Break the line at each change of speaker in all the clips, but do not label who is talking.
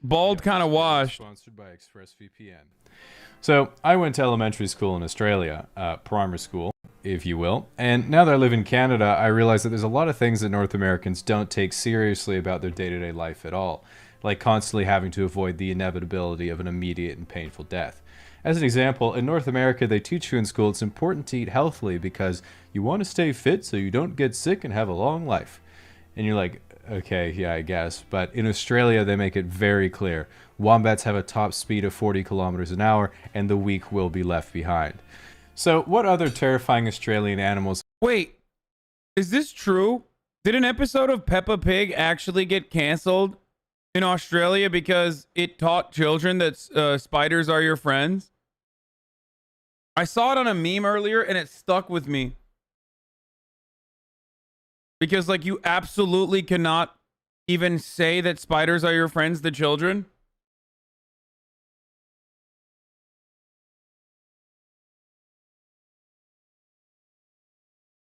bald kind of washed.
Sponsored by ExpressVPN. So I went to elementary school in Australia, primary school, if you will. And now that I live in Canada, I realize that there's a lot of things that North Americans don't take seriously about their day-to-day life at all, like constantly having to avoid the inevitability of an immediate and painful death. As an example, in North America, they teach you in school it's important to eat healthily because you want to stay fit so you don't get sick and have a long life. And you're like, okay, yeah, I guess. But in Australia, they make it very clear. Wombats have a top speed of 40 kilometers an hour, and the weak will be left behind. So what other terrifying Australian animals...
Wait, is this true? Did an episode of Peppa Pig actually get canceled in Australia because it taught children that spiders are your friends? I saw it on a meme earlier, and it stuck with me. Because, like, you absolutely cannot even say that spiders are your friends to children.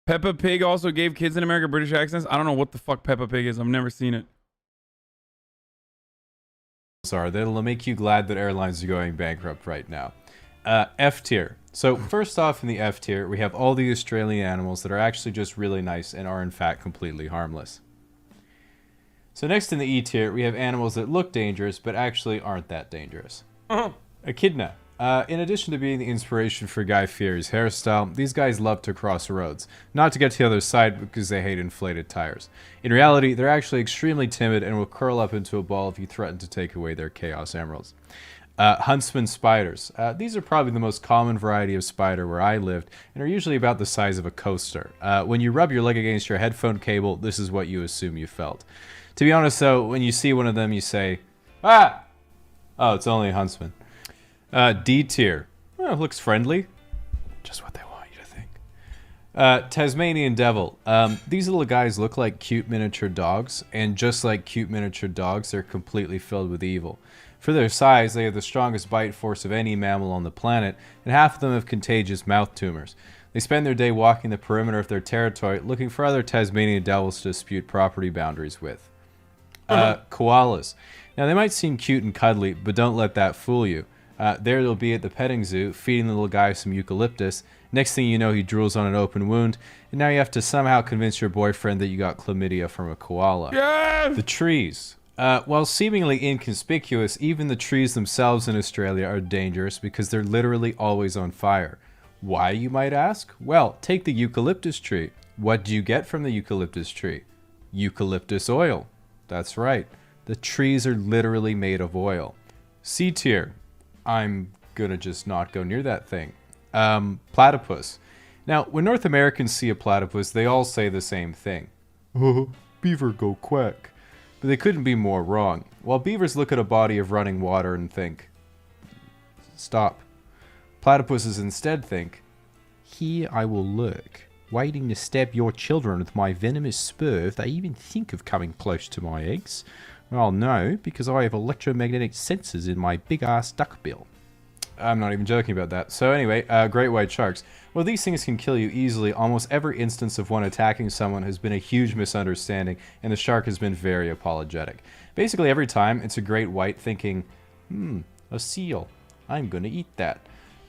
Peppa Pig also gave kids in America British accents. I don't know what the fuck Peppa Pig is. I've never seen it.
are that'll make you glad that airlines are going bankrupt right now. F tier. So first off in the F tier, we have all the Australian animals that are actually just really nice and are in fact completely harmless. So next in the E tier, we have animals that look dangerous but actually aren't that dangerous. Echidna. In addition to being the inspiration for Guy Fieri's hairstyle, these guys love to cross roads. Not to get to the other side because they hate inflated tires. In reality, they're actually extremely timid and will curl up into a ball if you threaten to take away their Chaos Emeralds. Huntsman spiders. These are probably the most common variety of spider where I lived and are usually about the size of a coaster. When you rub your leg against your headphone cable, this is what you assume you felt. To be honest though, when you see one of them you say, "Ah! Oh, it's only a huntsman." D tier. Well, looks friendly. Just what they want you to think. Tasmanian devil. These little guys look like cute miniature dogs, and just like cute miniature dogs, they're completely filled with evil. For their size, they have the strongest bite force of any mammal on the planet, and half of them have contagious mouth tumors. They spend their day walking the perimeter of their territory, looking for other Tasmanian devils to dispute property boundaries with. Koalas. Now, they might seem cute and cuddly, but don't let that fool you. There they'll be at the petting zoo, feeding the little guy some eucalyptus. Next thing you know, he drools on an open wound, and now you have to somehow convince your boyfriend that you got chlamydia from a koala.
Yes!
The trees. While seemingly inconspicuous, even the trees themselves in Australia are dangerous because they're literally always on fire. Why, you might ask? Well, take the eucalyptus tree. What do you get from the eucalyptus tree? Eucalyptus oil. That's right. The trees are literally made of oil. C tier. I'm gonna just not go near that thing. Platypus. Now, when North Americans see a platypus, they all say the same thing. Oh, beaver go quack. But they couldn't be more wrong. While beavers look at a body of running water and think, stop. Platypuses instead think, here I will lurk, waiting to stab your children with my venomous spur if they even think of coming close to my eggs. Well, no, because I have electromagnetic sensors in my big-ass duckbill. I'm not even joking about that. So anyway, great white sharks. Well, these things can kill you easily. Almost every instance of one attacking someone has been a huge misunderstanding, and the shark has been very apologetic. Basically, every time, it's a great white thinking, a seal. I'm gonna eat that.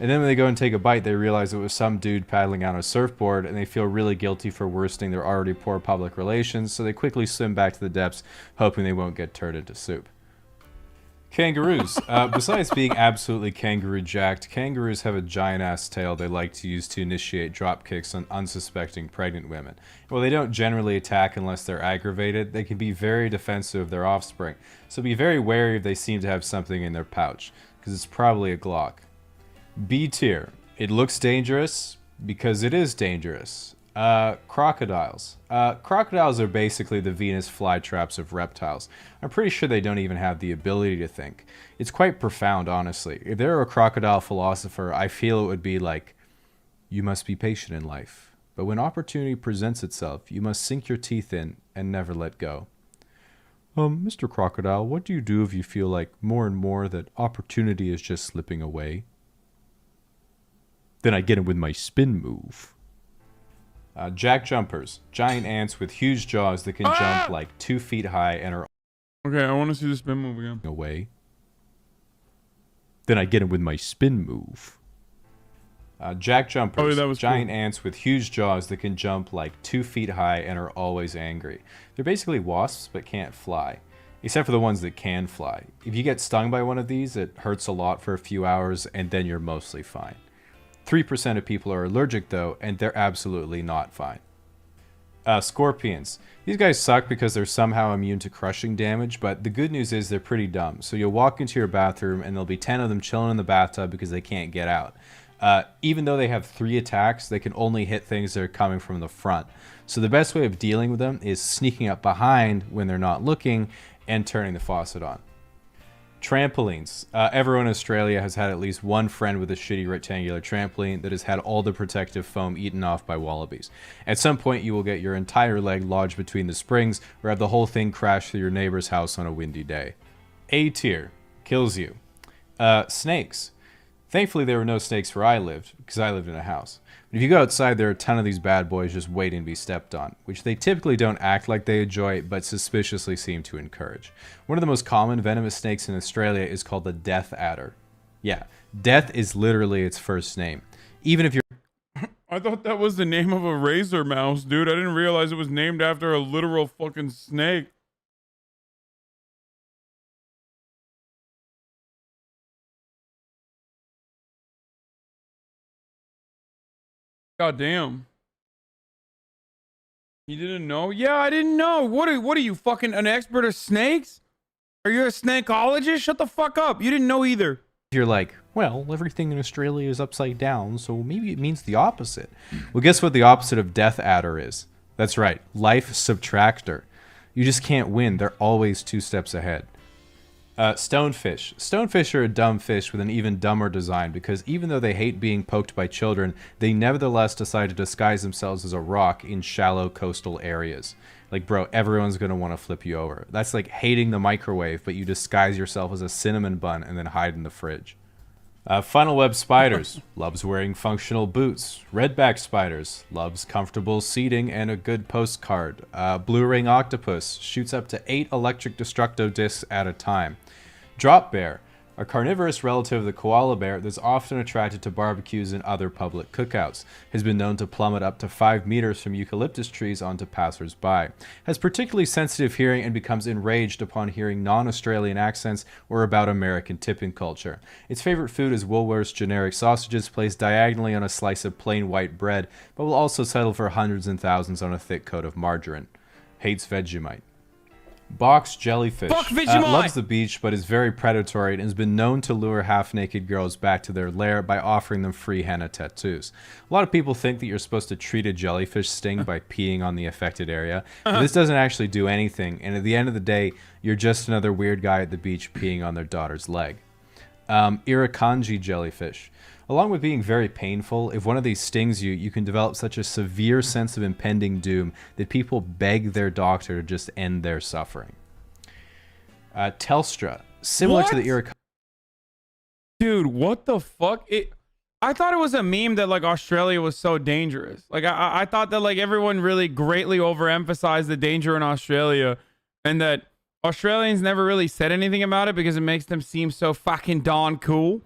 And then when they go and take a bite, they realize it was some dude paddling on a surfboard, and they feel really guilty for worsening their already poor public relations, so they quickly swim back to the depths, hoping they won't get turned into soup. Kangaroos. Besides being absolutely kangaroo jacked, kangaroos have a giant-ass tail they like to use to initiate drop kicks on unsuspecting pregnant women. While they don't generally attack unless they're aggravated, they can be very defensive of their offspring, so be very wary if they seem to have something in their pouch, because it's probably a Glock. B tier. It looks dangerous because it is dangerous. Crocodiles. Crocodiles are basically the Venus flytraps of reptiles. I'm pretty sure they don't even have the ability to think. It's quite profound, honestly. If there were a crocodile philosopher, I feel it would be like, you must be patient in life, but when opportunity presents itself, you must sink your teeth in and never let go. Mr. Crocodile, what do you do if you feel like more and more that opportunity is just slipping away? Then I get him with my spin move. Jack jumpers. Giant ants with huge jaws that can jump like 2 feet high and are
Okay, I want to see the spin move again.
Away. Then I get him with my spin move. Jack jumpers.
Oh, that was
giant
cool.
ants with huge jaws that can jump like 2 feet high and are always angry. They're basically wasps but can't fly. Except for the ones that can fly. If you get stung by one of these, it hurts a lot for a few hours and then you're mostly fine. 3% of people are allergic though, and they're absolutely not fine. Scorpions. These guys suck because they're somehow immune to crushing damage, but the good news is they're pretty dumb. So you'll walk into your bathroom and there'll be 10 of them chilling in the bathtub because they can't get out. Even though they have 3 attacks, they can only hit things that are coming from the front. So the best way of dealing with them is sneaking up behind when they're not looking and turning the faucet on. Trampolines. Everyone in Australia has had at least one friend with a shitty rectangular trampoline that has had all the protective foam eaten off by wallabies. At some point, you will get your entire leg lodged between the springs or have the whole thing crash through your neighbor's house on a windy day. A tier. Kills you. Snakes. Thankfully, there were no snakes where I lived, because I lived in a house. But if you go outside, there are a ton of these bad boys just waiting to be stepped on, which they typically don't act like they enjoy, but suspiciously seem to encourage. One of the most common venomous snakes in Australia is called the death adder. Yeah, death is literally its first name. Even if you're...
I thought that was the name of a razor mouse, dude. I didn't realize it was named after a literal fucking snake. God damn. You didn't know? Yeah, I didn't know. What are you, fucking an expert of snakes? Are you a snakeologist? Shut the fuck up. You didn't know either.
You're like, well, everything in Australia is upside down, so maybe it means the opposite. Well, guess what the opposite of death adder is? That's right, life subtractor. You just can't win. They're always 2 steps ahead. Stonefish. Stonefish are a dumb fish with an even dumber design because even though they hate being poked by children, they nevertheless decide to disguise themselves as a rock in shallow coastal areas. Like, bro, everyone's going to want to flip you over. That's like hating the microwave, but you disguise yourself as a cinnamon bun and then hide in the fridge. Funnel web spiders. Loves wearing functional boots. Redback spiders. Loves comfortable seating and a good postcard. Blue ring octopus. Shoots up to 8 electric destructo discs at a time. Drop bear. A carnivorous relative of the koala bear that's often attracted to barbecues and other public cookouts. Has been known to plummet up to 5 meters from eucalyptus trees onto passers-by. Has particularly sensitive hearing and becomes enraged upon hearing non-Australian accents or about American tipping culture. Its favorite food is Woolworth's generic sausages placed diagonally on a slice of plain white bread, but will also settle for hundreds and thousands on a thick coat of margarine. Hates Vegemite. Box jellyfish.
Fuck Vegemite!
Loves the beach, but is very predatory and has been known to lure half-naked girls back to their lair by offering them free henna tattoos. A lot of people think that you're supposed to treat a jellyfish sting by peeing on the affected area. But this doesn't actually do anything, and at the end of the day, you're just another weird guy at the beach peeing on their daughter's leg. Irukandji jellyfish. Along with being very painful, if one of these stings you, you can develop such a severe sense of impending doom that people beg their doctor to just end their suffering. Telstra. Similar to the Irukandji.
Dude, what the fuck? I thought it was a meme that like Australia was so dangerous. Like I thought that like everyone really greatly overemphasized the danger in Australia and that Australians never really said anything about it because it makes them seem so fucking darn cool.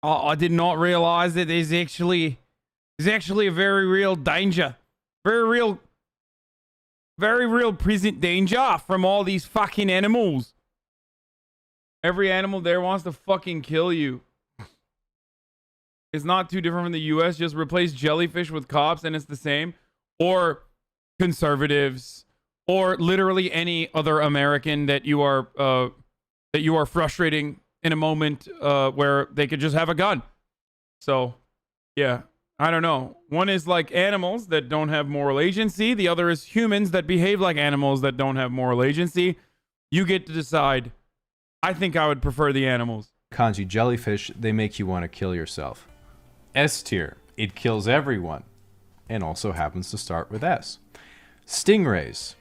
I did not realize that there's actually a very real danger. Very real present danger from all these fucking animals. Every animal there wants to fucking kill you. It's not too different from the US. Just replace jellyfish with cops and it's the same. Or conservatives. Or literally any other American that you are frustrating in a moment where they could just have a gun. So, yeah, I don't know. One is like animals that don't have moral agency. The other is humans that behave like animals that don't have moral agency. You get to decide. I think I would prefer the animals.
Kanji jellyfish, they make you want to kill yourself. S tier. It kills everyone. And also happens to start with S. Stingrays.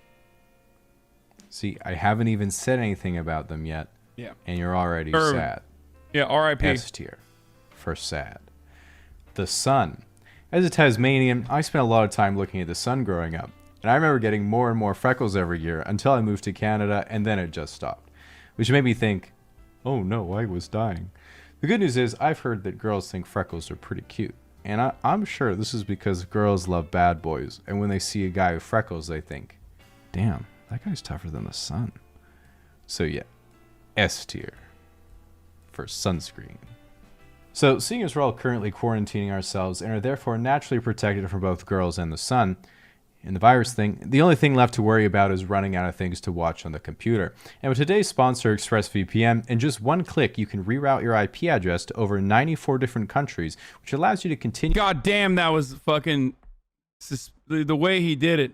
See, I haven't even said anything about them yet.
Yeah.
And you're already sad.
Yeah, R.I.P.
S tier for sad. The sun. As a Tasmanian, I spent a lot of time looking at the sun growing up. And I remember getting more and more freckles every year until I moved to Canada, and then it just stopped. which made me think, oh no, I was dying. The good news is I've heard that girls think freckles are pretty cute. And I'm sure this is because girls love bad boys. And when they see a guy with freckles, they think, damn, that guy's tougher than the sun. So yeah, S tier for sunscreen. So seeing as we're all currently quarantining ourselves and are therefore naturally protected from both girls and the sun, and the virus thing, the only thing left to worry about is running out of things to watch on the computer. And with today's sponsor, ExpressVPN, in just one click, you can reroute your IP address to over 94 different countries, which allows you to continue.
God damn, that was fucking the way he did it.